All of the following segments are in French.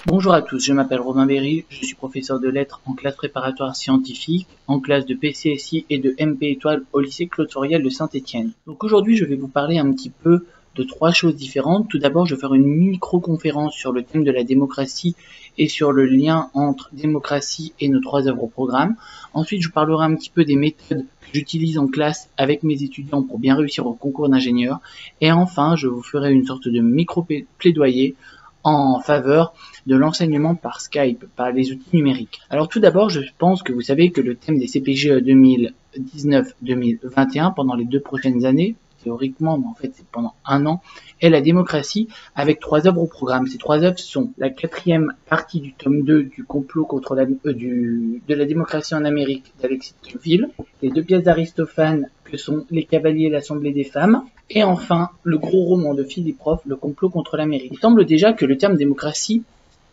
Bonjour à tous, je m'appelle Romain Berry, je suis professeur de lettres en classe préparatoire scientifique, en classe de PCSI et de MP étoile au lycée Claude Soriel de Saint-Étienne. Donc aujourd'hui je vais vous parler un petit peu de trois choses différentes. Tout d'abord je vais faire une micro-conférence sur le thème de la démocratie et sur le lien entre démocratie et nos trois œuvres au programme. Ensuite je vous parlerai un petit peu des méthodes que j'utilise en classe avec mes étudiants pour bien réussir au concours d'ingénieur. Et enfin je vous ferai une sorte de micro-plaidoyer en faveur de l'enseignement par Skype, par les outils numériques. Alors tout d'abord, je pense que vous savez que le thème des CPGE 2019-2021, pendant les 2 prochaines années, théoriquement, mais en fait c'est pendant un an, est la démocratie, avec 3 œuvres au programme. Ces 3 œuvres sont la 4e partie du tome 2 du complot contre de la démocratie en Amérique d'Alexis Tocqueville, les 2 pièces d'Aristophane que sont Les Cavaliers et l'Assemblée des femmes, et enfin le gros roman de Philippe Roth, Le complot contre l'Amérique. Il semble déjà que le terme démocratie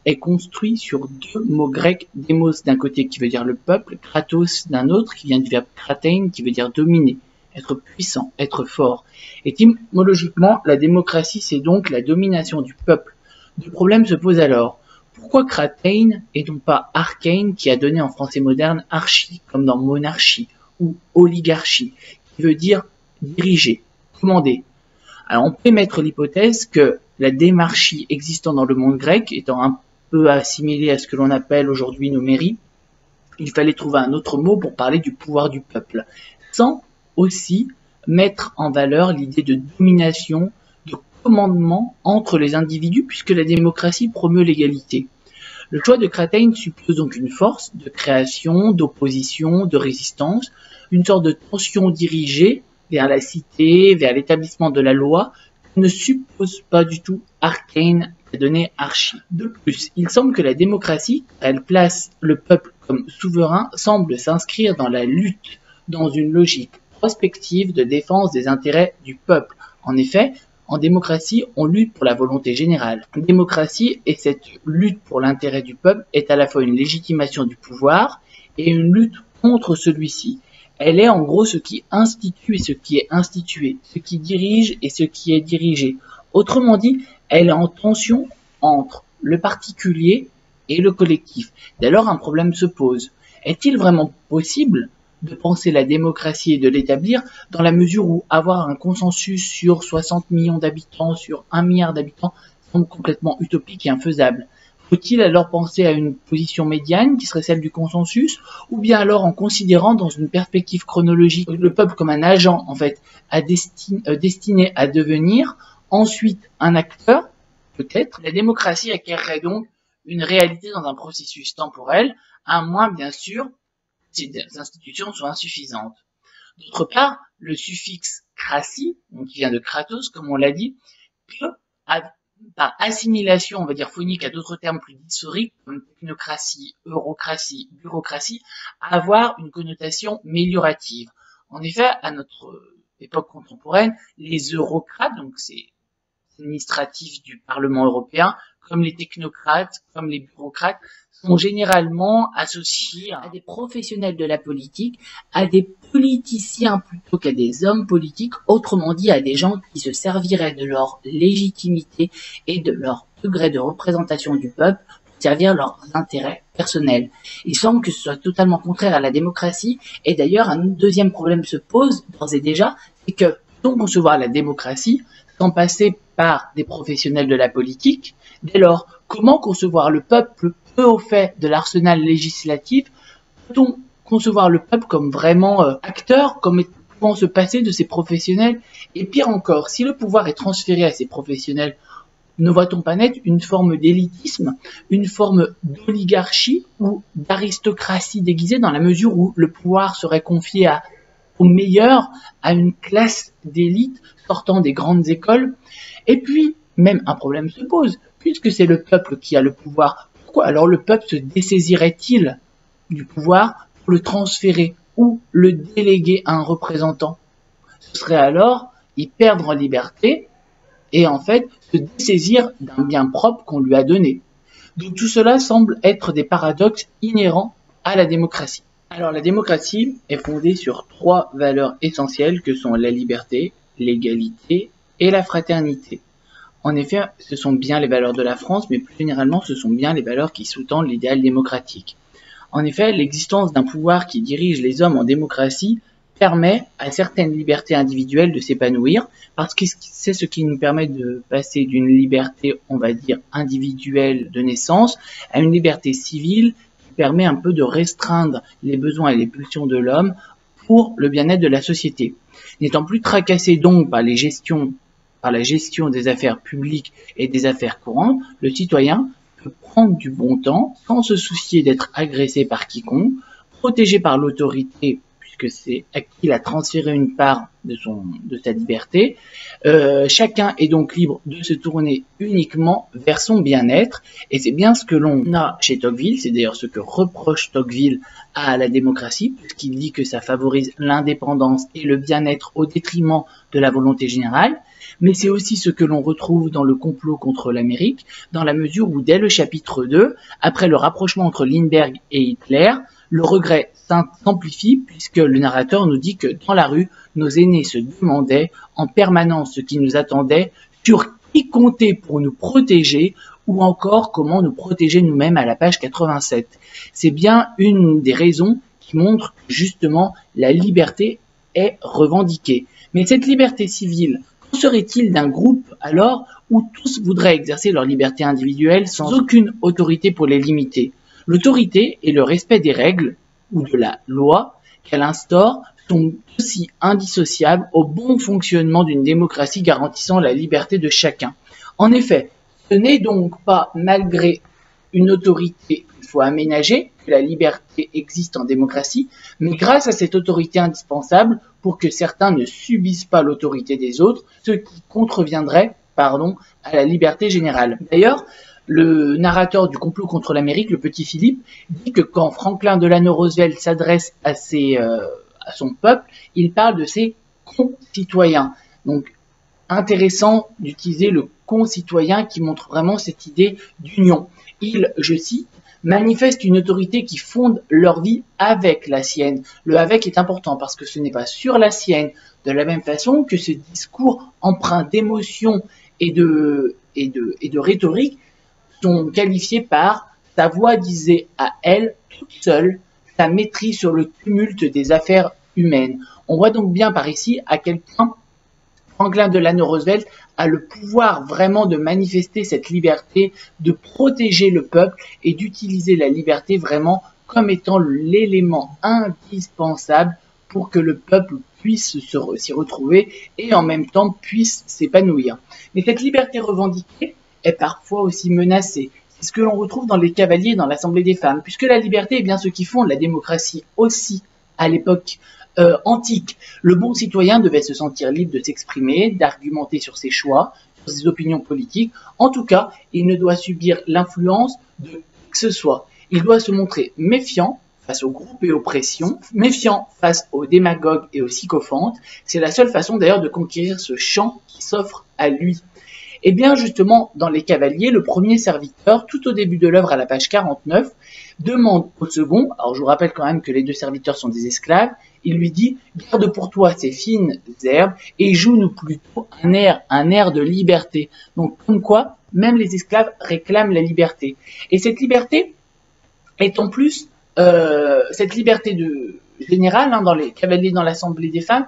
est construit sur 2 mots grecs, démos d'un côté qui veut dire le peuple, kratos d'un autre qui vient du verbe kratein qui veut dire dominer, être puissant, être fort. Étymologiquement, la démocratie c'est donc la domination du peuple. Le problème se pose alors, pourquoi kratein et non pas arcane qui a donné en français moderne archi, comme dans monarchie, ou oligarchie, qui veut dire diriger, commander. Alors on peut mettre l'hypothèse que la démarchie existant dans le monde grec étant un peu assimilée à ce que l'on appelle aujourd'hui nos mairies, il fallait trouver un autre mot pour parler du pouvoir du peuple, sans aussi mettre en valeur l'idée de domination, de commandement entre les individus, puisque la démocratie promeut l'égalité. Le choix de Kratein suppose donc une force de création, d'opposition, de résistance, une sorte de tension dirigée vers la cité, vers l'établissement de la loi, ne suppose pas du tout arcane à donner archi. De plus, il semble que la démocratie, elle place le peuple comme souverain, semble s'inscrire dans la lutte, dans une logique prospective de défense des intérêts du peuple. En effet, en démocratie, on lutte pour la volonté générale. En démocratie, et cette lutte pour l'intérêt du peuple est à la fois une légitimation du pouvoir et une lutte contre celui-ci. Elle est en gros ce qui institue et ce qui est institué, ce qui dirige et ce qui est dirigé. Autrement dit, elle est en tension entre le particulier et le collectif. Dès lors, un problème se pose. Est-il vraiment possible de penser la démocratie et de l'établir dans la mesure où avoir un consensus sur 60 millions d'habitants, sur 1 milliard d'habitants, semble complètement utopique et infaisable? Faut-il alors penser à une position médiane qui serait celle du consensus, ou bien alors en considérant dans une perspective chronologique le peuple comme un agent en fait destiné à devenir ensuite un acteur, peut-être? La démocratie acquerrait donc une réalité dans un processus temporel, à moins bien sûr si les institutions sont insuffisantes. D'autre part, le suffixe kratie, donc qui vient de kratos comme on l'a dit, peut par assimilation, on va dire phonique, à d'autres termes plus historiques, comme technocratie, eurocratie, bureaucratie, avoir une connotation méliorative. En effet, à notre époque contemporaine, les eurocrates, donc c'est administratifs du Parlement européen, comme les technocrates, comme les bureaucrates, sont généralement associés à des professionnels de la politique, à des politiciens plutôt qu'à des hommes politiques, autrement dit à des gens qui se serviraient de leur légitimité et de leur degré de représentation du peuple pour servir leurs intérêts personnels. Il semble que ce soit totalement contraire à la démocratie, et d'ailleurs un deuxième problème se pose d'ores et déjà, c'est que peut-on concevoir la démocratie sans passer par des professionnels de la politique? Dès lors, comment concevoir le peuple peu au fait de l'arsenal législatif? Peut-on concevoir le peuple comme vraiment acteur, comme pouvant se passer de ces professionnels? Et pire encore, si le pouvoir est transféré à ces professionnels, ne voit-on pas naître une forme d'élitisme, une forme d'oligarchie ou d'aristocratie déguisée, dans la mesure où le pouvoir serait confié aux meilleurs, à une classe d'élite sortant des grandes écoles? Et puis, même un problème se pose, puisque c'est le peuple qui a le pouvoir, pourquoi alors le peuple se dessaisirait-il du pouvoir pour le transférer ou le déléguer à un représentant? Ce serait alors y perdre en liberté et en fait se dessaisir d'un bien propre qu'on lui a donné. Donc tout cela semble être des paradoxes inhérents à la démocratie. Alors la démocratie est fondée sur 3 valeurs essentielles que sont la liberté, l'égalité et la fraternité. En effet, ce sont bien les valeurs de la France, mais plus généralement, ce sont bien les valeurs qui sous-tendent l'idéal démocratique. En effet, l'existence d'un pouvoir qui dirige les hommes en démocratie permet à certaines libertés individuelles de s'épanouir, parce que c'est ce qui nous permet de passer d'une liberté, on va dire, individuelle de naissance, à une liberté civile qui permet un peu de restreindre les besoins et les pulsions de l'homme pour le bien-être de la société. N'étant plus tracassé donc par la gestion des affaires publiques et des affaires courantes, le citoyen peut prendre du bon temps sans se soucier d'être agressé par quiconque, protégé par l'autorité puisque c'est à qui il a transféré une part de sa liberté. Chacun est donc libre de se tourner uniquement vers son bien-être, et c'est bien ce que l'on a chez Tocqueville. C'est d'ailleurs ce que reproche Tocqueville à la démocratie, puisqu'il dit que ça favorise l'indépendance et le bien-être au détriment de la volonté générale. Mais c'est aussi ce que l'on retrouve dans le complot contre l'Amérique, dans la mesure où dès le chapitre 2, après le rapprochement entre Lindbergh et Hitler, le regret s'amplifie puisque le narrateur nous dit que dans la rue, nos aînés se demandaient en permanence ce qui nous attendait, sur qui compter pour nous protéger ou encore comment nous protéger nous-mêmes à la page 87. C'est bien une des raisons qui montre que justement la liberté est revendiquée. Mais cette liberté civile, qu'en serait-il d'un groupe alors où tous voudraient exercer leur liberté individuelle sans aucune autorité pour les limiter? L'autorité et le respect des règles ou de la loi qu'elle instaure sont aussi indissociables au bon fonctionnement d'une démocratie garantissant la liberté de chacun. En effet, ce n'est donc pas malgré une autorité qu'il faut aménager que la liberté existe en démocratie, mais grâce à cette autorité indispensable pour que certains ne subissent pas l'autorité des autres, ce qui contreviendrait, à la liberté générale. D'ailleurs, le narrateur du complot contre l'Amérique, le petit Philippe, dit que quand Franklin Delano Roosevelt s'adresse à son peuple, il parle de ses concitoyens. Donc, intéressant d'utiliser le concitoyen qui montre vraiment cette idée d'union. Il, je cite, manifeste une autorité qui fonde leur vie avec la sienne. Le avec est important parce que ce n'est pas sur la sienne, de la même façon que ce discours empreint d'émotion et de rhétorique sont qualifiés par sa voix disait à elle toute seule sa maîtrise sur le tumulte des affaires humaines. On voit donc bien par ici à quel point Franklin Delano Roosevelt a le pouvoir vraiment de manifester cette liberté, de protéger le peuple et d'utiliser la liberté vraiment comme étant l'élément indispensable pour que le peuple puisse s'y retrouver et en même temps puisse s'épanouir. Mais cette liberté revendiquée est parfois aussi menacée. C'est ce que l'on retrouve dans les cavaliers et dans l'Assemblée des femmes, puisque la liberté est bien ce qui fonde la démocratie aussi à l'époque antique. Le bon citoyen devait se sentir libre de s'exprimer, d'argumenter sur ses choix, sur ses opinions politiques. En tout cas, il ne doit subir l'influence de qui que ce soit. Il doit se montrer méfiant face aux groupes et aux pressions, méfiant face aux démagogues et aux sycophantes. C'est la seule façon d'ailleurs de conquérir ce champ qui s'offre à lui. Et bien justement, dans les cavaliers, le premier serviteur, tout au début de l'œuvre à la page 49, demande au second, alors je vous rappelle quand même que les deux serviteurs sont des esclaves, il lui dit « Garde pour toi ces fines herbes et joue-nous plutôt un air de liberté. » Donc comme quoi, même les esclaves réclament la liberté. Et cette liberté est en plus, cette liberté générale dans les cavaliers dans l'Assemblée des femmes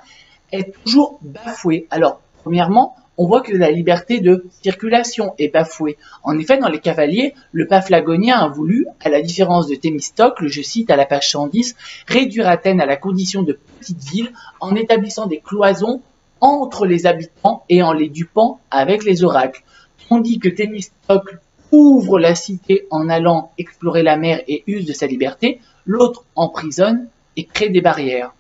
est toujours bafouée. Alors, premièrement, on voit que la liberté de circulation est bafouée. En effet, dans les cavaliers, le Paphlagonien a voulu, à la différence de Thémistocle, je cite à la page 110, réduire Athènes à la condition de petite ville en établissant des cloisons entre les habitants et en les dupant avec les oracles. Tandis que Thémistocle ouvre la cité en allant explorer la mer et use de sa liberté, l'autre emprisonne et crée des barrières.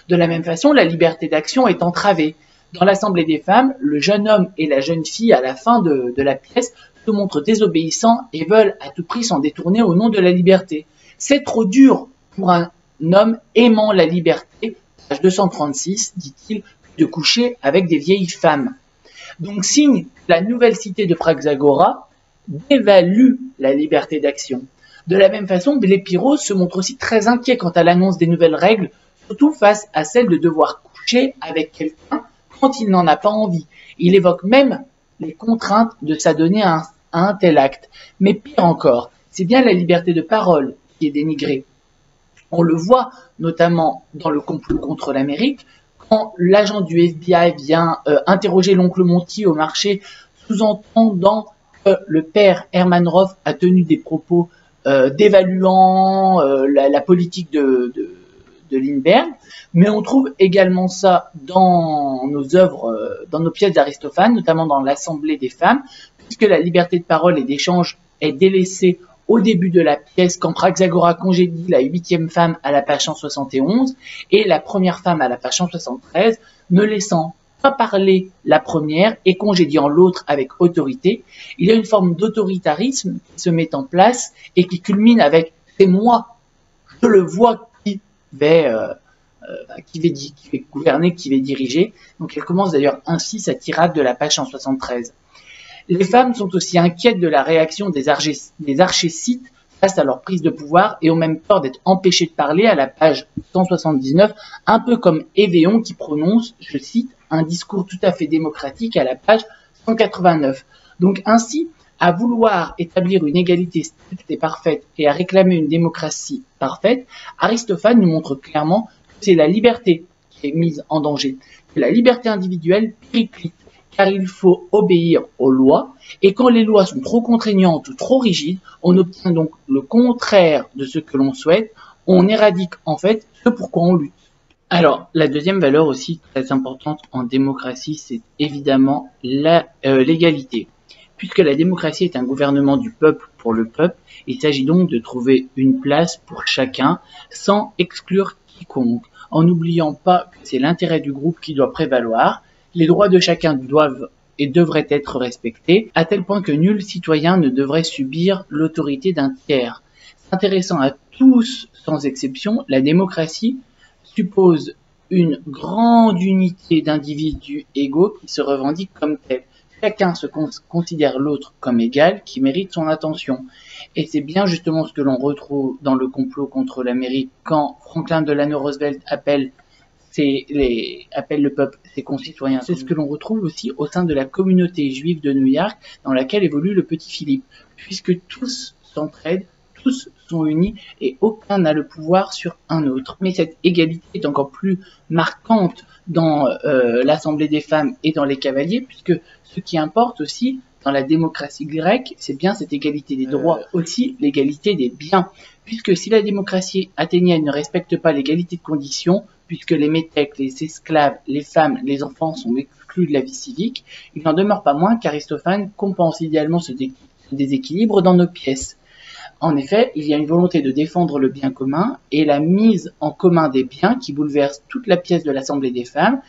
De la même façon, la liberté d'action est entravée. Dans l'Assemblée des femmes, le jeune homme et la jeune fille, à la fin de la pièce, se montrent désobéissants et veulent à tout prix s'en détourner au nom de la liberté. C'est trop dur pour un homme aimant la liberté, page 236, dit-il, de coucher avec des vieilles femmes. Donc signe que la nouvelle cité de Praxagora dévalue la liberté d'action. De la même façon, Blépyros se montre aussi très inquiet quant à l'annonce des nouvelles règles, surtout face à celle de devoir coucher avec quelqu'un quand il n'en a pas envie. Il évoque même les contraintes de s'adonner à un tel acte. Mais pire encore, c'est bien la liberté de parole qui est dénigrée. On le voit notamment dans le complot contre l'Amérique, quand l'agent du FBI vient interroger l'oncle Monty au marché, sous-entendant que le père Herman Roth a tenu des propos dévaluant la politique de Lindbergh, mais on trouve également ça dans nos œuvres, dans nos pièces d'Aristophane, notamment dans l'Assemblée des femmes, puisque la liberté de parole et d'échange est délaissée au début de la pièce quand Praxagora congédie la 8e femme à la page 171 et la première femme à la page 173, ne laissant pas parler la première et congédiant l'autre avec autorité. Il y a une forme d'autoritarisme qui se met en place et qui culmine avec « c'est moi, je le vois qui va gouverner, qui va diriger ». Donc elle commence d'ailleurs ainsi sa tirade de la page 173. Les femmes sont aussi inquiètes de la réaction des archésites face à leur prise de pouvoir et ont même peur d'être empêchées de parler à la page 179, un peu comme Évéon qui prononce, je cite, un discours tout à fait démocratique à la page 189. Donc ainsi, à vouloir établir une égalité stricte et parfaite et à réclamer une démocratie parfaite, Aristophane nous montre clairement que c'est la liberté qui est mise en danger, que la liberté individuelle périclite, car il faut obéir aux lois, et quand les lois sont trop contraignantes ou trop rigides, on obtient donc le contraire de ce que l'on souhaite, on éradique en fait ce pourquoi on lutte. Alors, la deuxième valeur aussi très importante en démocratie, c'est évidemment l'égalité. Puisque la démocratie est un gouvernement du peuple pour le peuple, il s'agit donc de trouver une place pour chacun sans exclure quiconque, en n'oubliant pas que c'est l'intérêt du groupe qui doit prévaloir. Les droits de chacun doivent et devraient être respectés, à tel point que nul citoyen ne devrait subir l'autorité d'un tiers. S'intéressant à tous sans exception, la démocratie suppose une grande unité d'individus égaux qui se revendiquent comme tels. Chacun se considère l'autre comme égal, qui mérite son attention. Et c'est bien justement ce que l'on retrouve dans le complot contre l'Amérique, quand Franklin Delano Roosevelt appelle le peuple ses concitoyens. C'est ce que l'on retrouve aussi au sein de la communauté juive de New York, dans laquelle évolue le petit Philippe, puisque tous s'entraident, tous sont unis et aucun n'a le pouvoir sur un autre. Mais cette égalité est encore plus marquante dans l'Assemblée des femmes et dans les cavaliers, puisque ce qui importe aussi dans la démocratie grecque, c'est bien cette égalité des droits, aussi l'égalité des biens, puisque si la démocratie athénienne ne respecte pas l'égalité de conditions, puisque les métèques, les esclaves, les femmes, les enfants sont exclus de la vie civique, il n'en demeure pas moins qu'Aristophane compense idéalement ce déséquilibre dans nos pièces. En effet, il y a une volonté de défendre le bien commun et la mise en commun des biens qui bouleverse toute la pièce de l'Assemblée des femmes,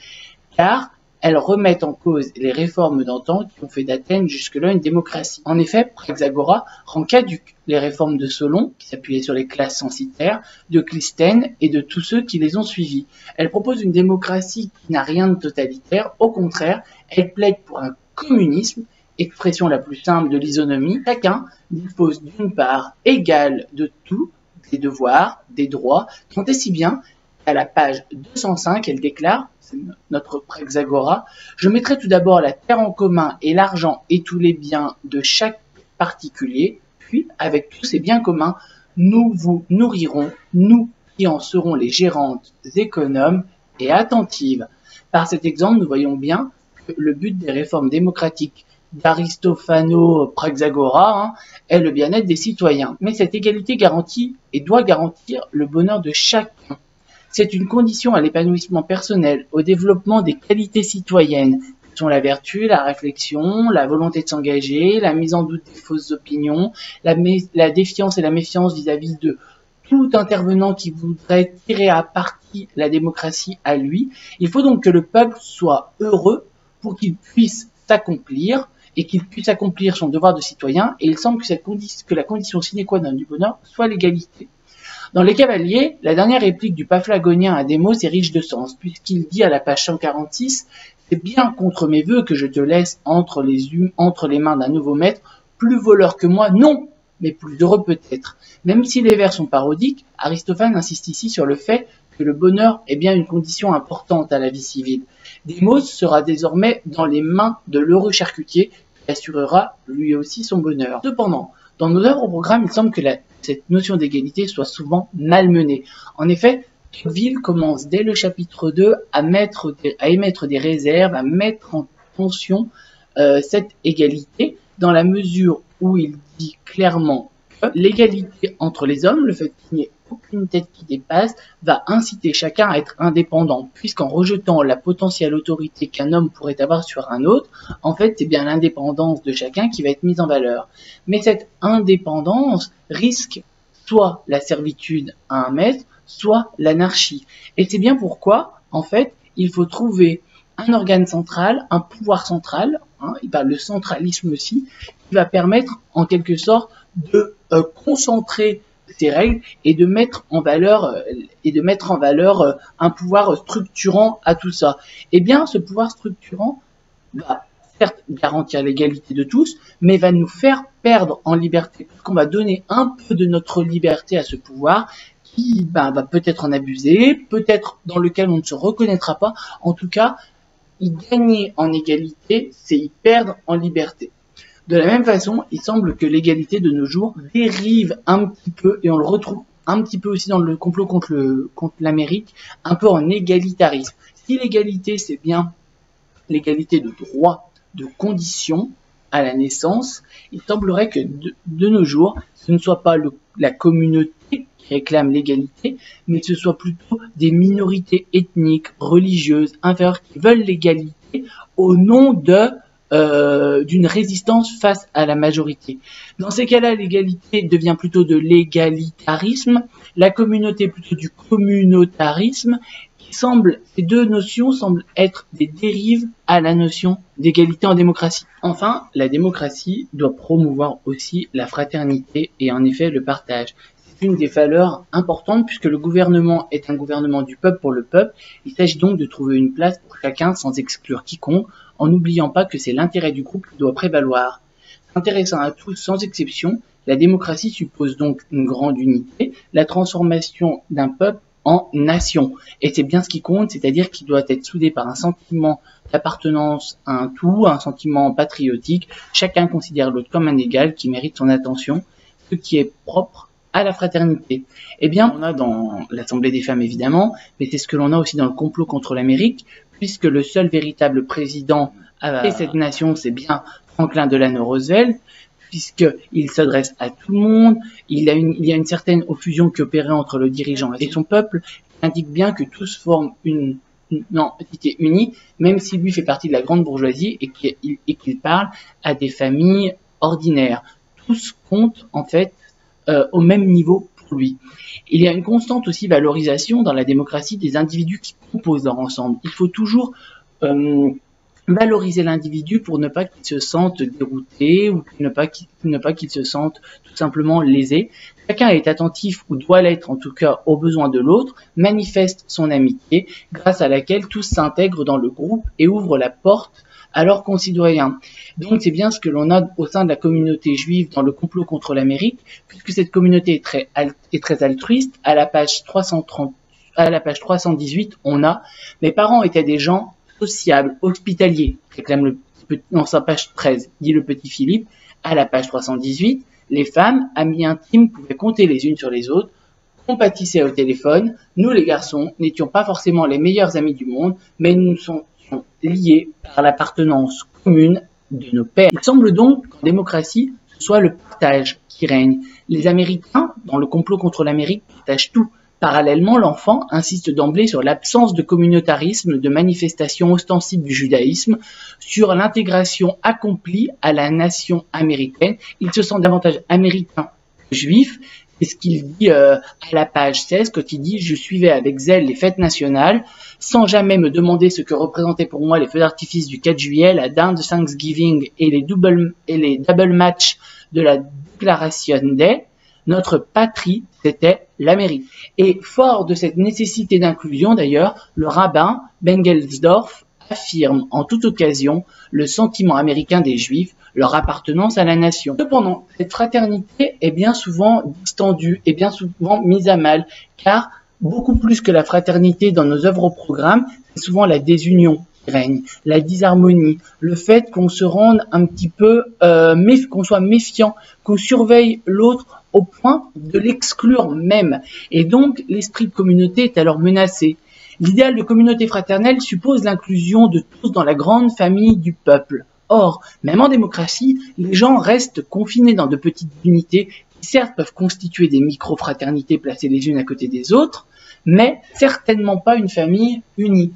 car elles remettent en cause les réformes d'antan qui ont fait d'Athènes jusque-là une démocratie. En effet, Praxagora rend caduques les réformes de Solon, qui s'appuyaient sur les classes censitaires, de Clisthène et de tous ceux qui les ont suivis. Elle propose une démocratie qui n'a rien de totalitaire, au contraire, elle plaide pour un communisme, expression la plus simple de l'isonomie. Chacun dispose d'une part égale de tout, des devoirs, des droits, tant et si bien à la page 205, elle déclare, c'est notre Praxagora, « Je mettrai tout d'abord la terre en commun et l'argent et tous les biens de chaque particulier, puis, avec tous ces biens communs, nous vous nourrirons, nous qui en serons les gérantes économes et attentives. » Par cet exemple, nous voyons bien que le but des réformes démocratiques d'Aristophano-Praxagora est le bien-être des citoyens. Mais cette égalité garantit et doit garantir le bonheur de chacun. C'est une condition à l'épanouissement personnel, au développement des qualités citoyennes, qui sont la vertu, la réflexion, la volonté de s'engager, la mise en doute des fausses opinions, la défiance et la méfiance vis-à-vis de tout intervenant qui voudrait tirer à partie la démocratie à lui. Il faut donc que le peuple soit heureux pour qu'il puisse s'accomplir et qu'il puisse accomplir son devoir de citoyen, et il semble que la condition sine qua non du bonheur soit l'égalité. Dans les cavaliers, la dernière réplique du Paphlagonien à Démos est riche de sens, puisqu'il dit à la page 146 « C'est bien contre mes vœux que je te laisse entre les mains d'un nouveau maître, plus voleur que moi, non, mais plus heureux peut-être. » Même si les vers sont parodiques, Aristophane insiste ici sur le fait que le bonheur est bien une condition importante à la vie civile. Demos sera désormais dans les mains de l'heureux charcutier qui assurera lui aussi son bonheur. Cependant, dans nos œuvres au programme, il semble que cette notion d'égalité soit souvent malmenée. En effet, Tocqueville commence dès le chapitre 2 à émettre des réserves, à mettre en tension cette égalité, dans la mesure où il dit clairement que l'égalité entre les hommes, le fait qu'il n'y ait aucune tête qui dépasse, va inciter chacun à être indépendant, puisqu'en rejetant la potentielle autorité qu'un homme pourrait avoir sur un autre, en fait, c'est bien l'indépendance de chacun qui va être mise en valeur. Mais cette indépendance risque soit la servitude à un maître, soit l'anarchie. Et c'est bien pourquoi, en fait, il faut trouver un organe central, un pouvoir central, il parle de centralisme aussi, qui va permettre en quelque sorte de concentrer ces règles et de mettre en valeur un pouvoir structurant à tout ça. Eh bien, ce pouvoir structurant va certes garantir l'égalité de tous, mais va nous faire perdre en liberté, parce qu'on va donner un peu de notre liberté à ce pouvoir qui va peut-être en abuser, peut-être dans lequel on ne se reconnaîtra pas. En tout cas, y gagner en égalité, c'est y perdre en liberté. De la même façon, il semble que l'égalité de nos jours dérive un petit peu, et on le retrouve un petit peu aussi dans le complot contre l'Amérique, un peu en égalitarisme. Si l'égalité, c'est bien l'égalité de droit, de conditions à la naissance, il semblerait que de nos jours, ce ne soit pas la communauté qui réclame l'égalité, mais que ce soit plutôt des minorités ethniques, religieuses, inférieures qui veulent l'égalité au nom d'une résistance face à la majorité. Dans ces cas-là, l'égalité devient plutôt de l'égalitarisme, la communauté plutôt du communautarisme. Ces deux notions semblent être des dérives à la notion d'égalité en démocratie. Enfin, la démocratie doit promouvoir aussi la fraternité et en effet le partage. C'est une des valeurs importantes puisque le gouvernement est un gouvernement du peuple pour le peuple. Il s'agit donc de trouver une place pour chacun sans exclure quiconque, en n'oubliant pas que c'est l'intérêt du groupe qui doit prévaloir. Intéressant à tous sans exception, la démocratie suppose donc une grande unité, la transformation d'un peuple en nation. Et c'est bien ce qui compte, c'est-à-dire qu'il doit être soudé par un sentiment d'appartenance à un tout, un sentiment patriotique. Chacun considère l'autre comme un égal qui mérite son attention, ce qui est propre à la fraternité. Eh bien, on a dans l'Assemblée des femmes évidemment, mais c'est ce que l'on a aussi dans le complot contre l'Amérique, puisque le seul véritable président de cette nation, c'est bien Franklin Delano Roosevelt, puisqu'il s'adresse à tout le monde, il y a une certaine effusion qui opérait entre le dirigeant et son peuple, qui indique bien que tous forment une entité unie, même si lui fait partie de la grande bourgeoisie et qu'il parle à des familles ordinaires. Tous comptent en fait au même niveau pour lui. Il y a une constante aussi valorisation dans la démocratie des individus qui composent leur ensemble. Il faut toujours valoriser l'individu pour ne pas qu'il se sente dérouté ou ne pas qu'il se sente tout simplement lésé. Chacun est attentif ou doit l'être en tout cas aux besoins de l'autre, manifeste son amitié grâce à laquelle tous s'intègrent dans le groupe et ouvrent la porte à leurs concitoyens. Donc c'est bien ce que l'on a au sein de la communauté juive dans le complot contre l'Amérique, puisque cette communauté est très altruiste. À la page 318, on a « Mes parents étaient des gens sociables, hospitaliers », réclame dans sa page 13, dit le petit Philippe. À la page 318, les femmes, amies intimes, pouvaient compter les unes sur les autres, compatissaient au téléphone. Nous, les garçons, n'étions pas forcément les meilleurs amis du monde, mais nous sommes liés par l'appartenance commune de nos pères. Il semble donc qu'en démocratie, ce soit le partage qui règne. Les Américains, dans le complot contre l'Amérique, partagent tout. Parallèlement, l'enfant insiste d'emblée sur l'absence de communautarisme, de manifestation ostensible du judaïsme, sur l'intégration accomplie à la nation américaine. Il se sent davantage américain que juif. C'est ce qu'il dit à la page 16 quand il dit « Je suivais avec zèle les fêtes nationales, sans jamais me demander ce que représentaient pour moi les feux d'artifice du 4 juillet, la dinde de Thanksgiving et les double match de la Declaration Day. Notre patrie, c'était l'Amérique. » Et fort de cette nécessité d'inclusion, d'ailleurs, le rabbin Bengelsdorf affirme en toute occasion le sentiment américain des Juifs, leur appartenance à la nation. Cependant, cette fraternité est bien souvent distendue et bien souvent mise à mal, car beaucoup plus que la fraternité dans nos œuvres au programme, c'est souvent la désunion qui règne, la disharmonie, le fait qu'on se rende un petit peu, qu'on soit méfiant, qu'on surveille l'autre au point de l'exclure même. Et donc, l'esprit de communauté est alors menacé. L'idéal de communauté fraternelle suppose l'inclusion de tous dans la grande famille du peuple. Or, même en démocratie, les gens restent confinés dans de petites unités qui certes peuvent constituer des micro-fraternités placées les unes à côté des autres, mais certainement pas une famille unie.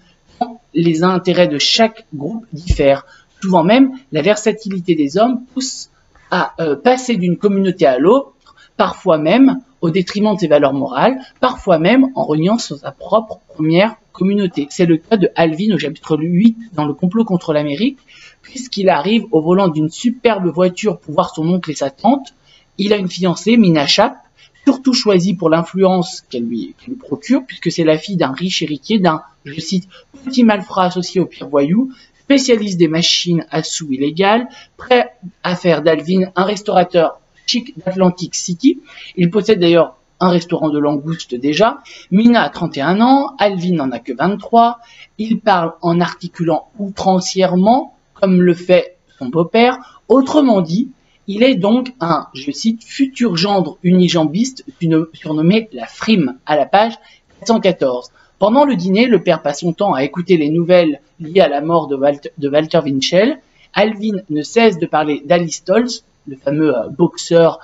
Les intérêts de chaque groupe diffèrent. Souvent même, la versatilité des hommes pousse à passer d'une communauté à l'autre, parfois même au détriment de ses valeurs morales, parfois même en reniant sa propre première communauté. C'est le cas de Alvin au chapitre 8 dans le complot contre l'Amérique, puisqu'il arrive au volant d'une superbe voiture pour voir son oncle et sa tante. Il a une fiancée, Mina Chap, surtout choisie pour l'influence qu'elle lui procure, puisque c'est la fille d'un riche héritier, d'un, je cite, petit malfrat associé au pire voyou, spécialiste des machines à sous illégales, prêt à faire d'Alvin un restaurateur chic d'Atlantic City. Il possède d'ailleurs un restaurant de langoustes déjà. Mina a 31 ans, Alvin n'en a que 23. Il parle en articulant outrancièrement, comme le fait son beau-père. Autrement dit, il est donc un, je cite, futur gendre unijambiste surnommé la Frime, à la page 414. Pendant le dîner, le père passe son temps à écouter les nouvelles liées à la mort de Walter Winchell. Alvin ne cesse de parler d'Ali Stolz, le fameux boxeur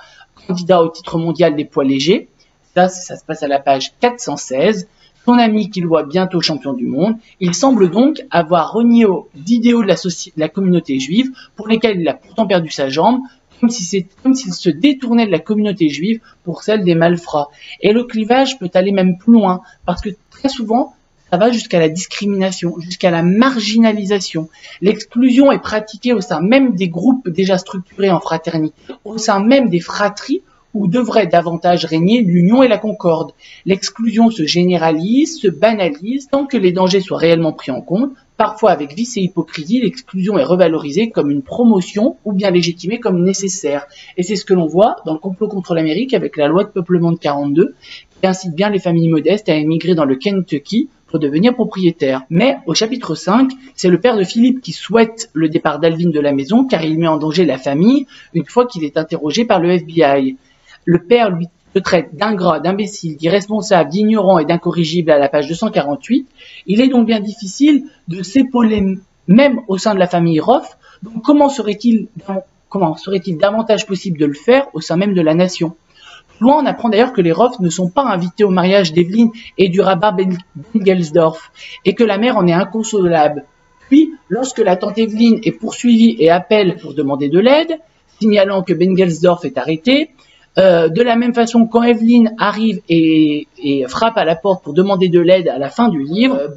candidat au titre mondial des poids légers. Ça se passe à la page 416. Son ami qu'il voit bientôt champion du monde. Il semble donc avoir renié d'idéaux de la communauté juive pour lesquels il a pourtant perdu sa jambe, comme s'il se détournait de la communauté juive pour celle des malfrats. Et le clivage peut aller même plus loin, parce que très souvent, ça va jusqu'à la discrimination, jusqu'à la marginalisation. L'exclusion est pratiquée au sein même des groupes déjà structurés en fraternité, au sein même des fratries où devrait davantage régner l'union et la concorde. L'exclusion se généralise, se banalise, tant que les dangers soient réellement pris en compte. Parfois, avec vice et hypocrisie, l'exclusion est revalorisée comme une promotion ou bien légitimée comme nécessaire. Et c'est ce que l'on voit dans le complot contre l'Amérique avec la loi de peuplement de 42, qui incite bien les familles modestes à émigrer dans le Kentucky pour devenir propriétaires. Mais au chapitre 5, c'est le père de Philippe qui souhaite le départ d'Alvin de la maison car il met en danger la famille une fois qu'il est interrogé par le FBI. Le père lui le traite d'ingrat, d'imbécile, d'irresponsable, d'ignorant et d'incorrigible à la page 248. Il est donc bien difficile de s'épauler même au sein de la famille Roth. Donc comment serait-il davantage possible de le faire au sein même de la nation? Plus loin, on apprend d'ailleurs que les Roth ne sont pas invités au mariage d'Evelyn et du rabbin Bengelsdorf et que la mère en est inconsolable. Puis, lorsque la tante Evelyn est poursuivie et appelle pour demander de l'aide, signalant que Bengelsdorf est arrêté, de la même façon, quand Evelyn arrive et frappe à la porte pour demander de l'aide à la fin du livre,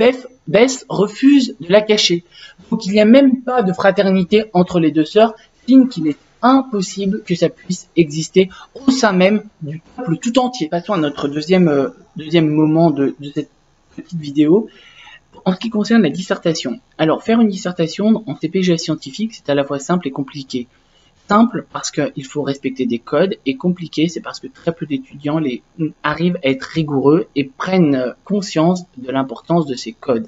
Beth refuse de la cacher. Donc il n'y a même pas de fraternité entre les deux sœurs, signe qu'il est impossible que ça puisse exister au sein même du peuple tout entier. Passons à notre deuxième moment de cette petite vidéo. En ce qui concerne la dissertation. Alors, faire une dissertation en CPGS scientifique, c'est à la fois simple et compliqué. Simple parce qu'il faut respecter des codes et compliqué, c'est parce que très peu d'étudiants arrivent à être rigoureux et prennent conscience de l'importance de ces codes.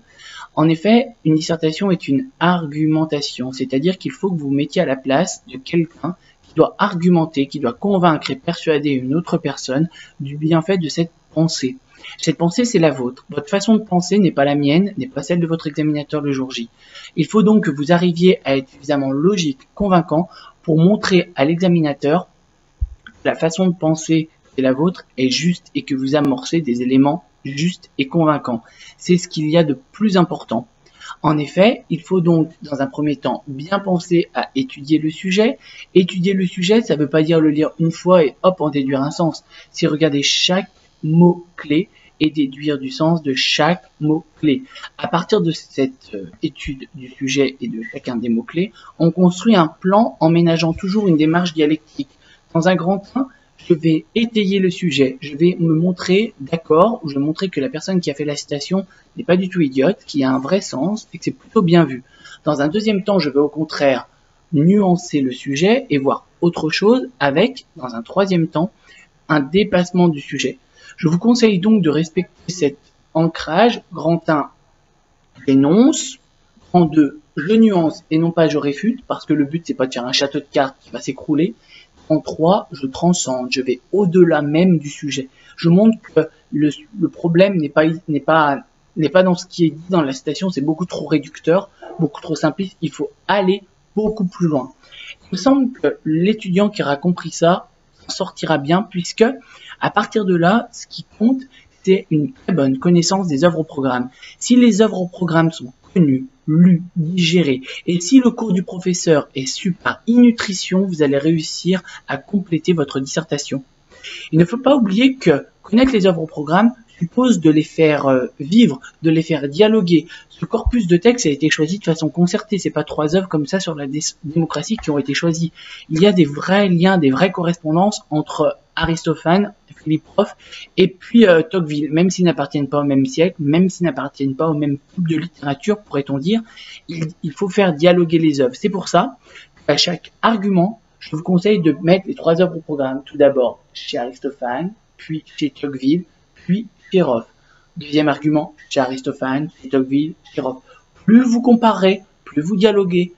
En effet, une dissertation est une argumentation, c'est-à-dire qu'il faut que vous mettiez à la place de quelqu'un qui doit argumenter, qui doit convaincre et persuader une autre personne du bienfait de cette pensée. Cette pensée, c'est la vôtre. Votre façon de penser n'est pas la mienne, n'est pas celle de votre examinateur le jour J. Il faut donc que vous arriviez à être suffisamment logique, convaincant, pour montrer à l'examinateur que la façon de penser qui est la vôtre est juste et que vous amorcez des éléments justes et convaincants. C'est ce qu'il y a de plus important. En effet, il faut donc, dans un premier temps, bien penser à étudier le sujet. Étudier le sujet, ça ne veut pas dire le lire une fois et hop, en déduire un sens. C'est regarder chaque mot-clé et déduire du sens de chaque mot-clé. À partir de cette étude du sujet et de chacun des mots-clés, on construit un plan en ménageant toujours une démarche dialectique. Dans un grand train, je vais étayer le sujet, je vais me montrer d'accord, ou je vais montrer que la personne qui a fait la citation n'est pas du tout idiote, qu'il y a un vrai sens et que c'est plutôt bien vu. Dans un deuxième temps, je vais au contraire nuancer le sujet et voir autre chose avec, dans un troisième temps, un dépassement du sujet. Je vous conseille donc de respecter cet ancrage. Grand 1, j'énonce. Grand 2, je nuance et non pas je réfute, parce que le but c'est pas de faire un château de cartes qui va s'écrouler. En 3, je transcende, je vais au-delà même du sujet. Je montre que le problème n'est pas dans ce qui est dit dans la citation, c'est beaucoup trop réducteur, beaucoup trop simpliste, il faut aller beaucoup plus loin. Il me semble que l'étudiant qui aura compris ça sortira bien, puisque à partir de là, ce qui compte, c'est une très bonne connaissance des œuvres au programme. Si les œuvres au programme sont connues, lues, digérées, et si le cours du professeur est su par innutrition, vous allez réussir à compléter votre dissertation. Il ne faut pas oublier que connaître les œuvres au programme suppose de les faire vivre, de les faire dialoguer. Ce corpus de texte a été choisi de façon concertée. C'est pas 3 œuvres comme ça sur la démocratie qui ont été choisies. Il y a des vrais liens, des vraies correspondances entre Aristophane, Philippe Roth et puis Tocqueville, même s'ils n'appartiennent pas au même siècle, même s'ils n'appartiennent pas au même type de littérature, pourrait-on dire, il faut faire dialoguer les œuvres. C'est pour ça qu'à chaque argument, je vous conseille de mettre les 3 œuvres au programme. Tout d'abord chez Aristophane, puis chez Tocqueville, puis chez Roth. Deuxième argument, chez Aristophane, chez Tocqueville, chez Roth. Plus vous comparez, plus vous dialoguerez,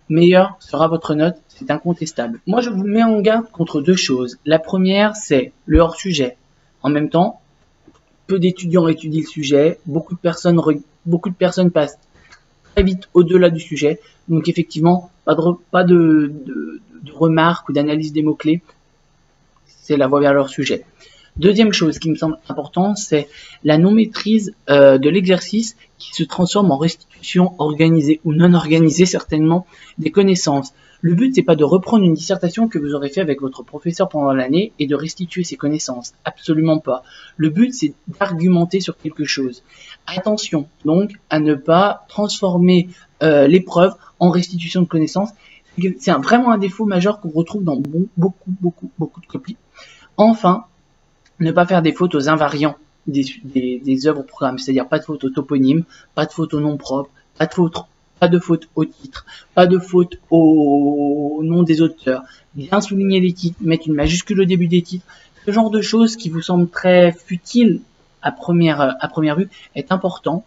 meilleure sera votre note, c'est incontestable. Moi, je vous mets en garde contre 2 choses. La première, c'est le hors-sujet. En même temps, peu d'étudiants étudient le sujet, beaucoup de personnes passent très vite au-delà du sujet. Donc effectivement, pas de remarques ou d'analyse des mots-clés. C'est la voie vers leur sujet. Deuxième chose qui me semble importante, c'est la non-maîtrise de l'exercice qui se transforme en restitution organisée ou non organisée certainement des connaissances. Le but, c'est pas de reprendre une dissertation que vous aurez fait avec votre professeur pendant l'année et de restituer ses connaissances. Absolument pas. Le but, c'est d'argumenter sur quelque chose. Attention, donc, à ne pas transformer l'épreuve en restitution de connaissances. C'est vraiment un défaut majeur qu'on retrouve dans beaucoup de copies. Enfin, ne pas faire des fautes aux invariants des œuvres au programme, c'est-à-dire pas de fautes aux toponymes, pas de fautes aux noms propres, pas de faute au titre, pas de faute au nom des auteurs, bien souligner les titres, mettre une majuscule au début des titres, ce genre de choses qui vous semblent très futiles à première vue est important,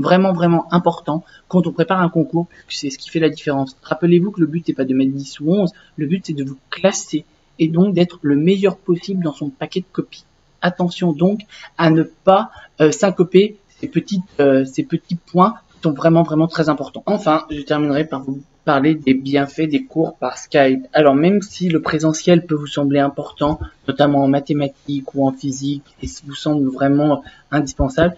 vraiment important quand on prépare un concours, puisque c'est ce qui fait la différence. Rappelez-vous que le but n'est pas de mettre 10 ou 11, le but c'est de vous classer et donc d'être le meilleur possible dans son paquet de copies. Attention donc à ne pas syncoper ces petits points qui sont vraiment très importants. Enfin, je terminerai par vous parler des bienfaits des cours par Skype. Alors même si le présentiel peut vous sembler important, notamment en mathématiques ou en physique, et vous semble vraiment indispensable,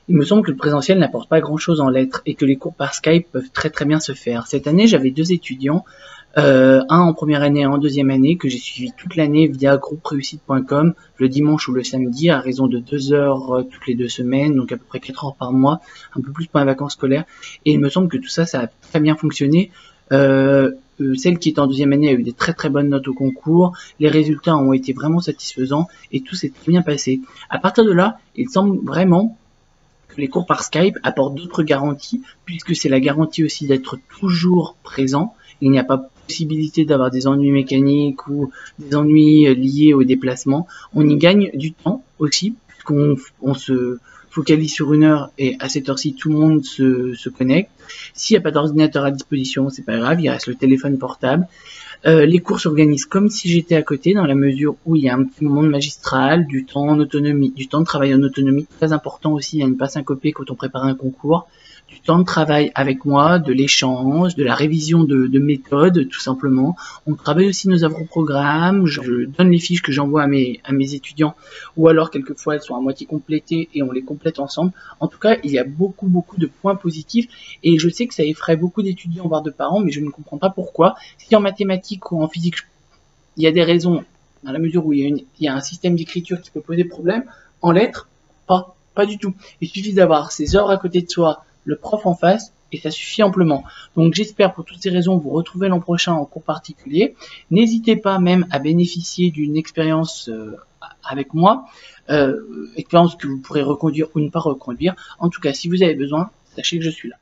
il me semble que le présentiel n'apporte pas grand-chose en lettres et que les cours par Skype peuvent très bien se faire. Cette année, j'avais 2 étudiants, un en première année et un en deuxième année, que j'ai suivi toute l'année via groupereussite.com, le dimanche ou le samedi, à raison de 2 heures toutes les 2 semaines, donc à peu près 4 heures par mois, un peu plus pour les vacances scolaires. Et il me semble que tout ça a très bien fonctionné. Celle qui est en deuxième année a eu des très bonnes notes au concours, les résultats ont été vraiment satisfaisants et tout s'est très bien passé. À partir de là, il semble vraiment que les cours par Skype apportent d'autres garanties, puisque c'est la garantie aussi d'être toujours présent. Il n'y a pas possibilité d'avoir des ennuis mécaniques ou des ennuis liés au déplacement. On y gagne du temps aussi, puisqu'on se focalise sur 1 heure et à cette heure-ci, tout le monde se connecte. S'il n'y a pas d'ordinateur à disposition, c'est pas grave, il reste le téléphone portable. Les cours s'organisent comme si j'étais à côté, dans la mesure où il y a un petit moment de magistral, du temps en autonomie, du temps de travail en autonomie, très important aussi à ne pas syncoper quand on prépare un concours, du temps de travail avec moi, de l'échange, de la révision de méthodes, tout simplement. On travaille aussi nos œuvres au programme, je donne les fiches que j'envoie à mes étudiants, ou alors quelquefois elles sont à moitié complétées et on les complète ensemble. En tout cas, il y a beaucoup de points positifs et je sais que ça effraie beaucoup d'étudiants, voire de parents, mais je ne comprends pas pourquoi. Si en mathématiques ou en physique, il y a des raisons, dans la mesure où il y a un système d'écriture qui peut poser problème, en lettres, pas du tout. Il suffit d'avoir ses œuvres à côté de soi, le prof en face, et ça suffit amplement. Donc j'espère pour toutes ces raisons vous retrouver l'an prochain en cours particulier. N'hésitez pas même à bénéficier d'une expérience avec moi, expérience que vous pourrez reconduire ou ne pas reconduire. En tout cas, si vous avez besoin, sachez que je suis là.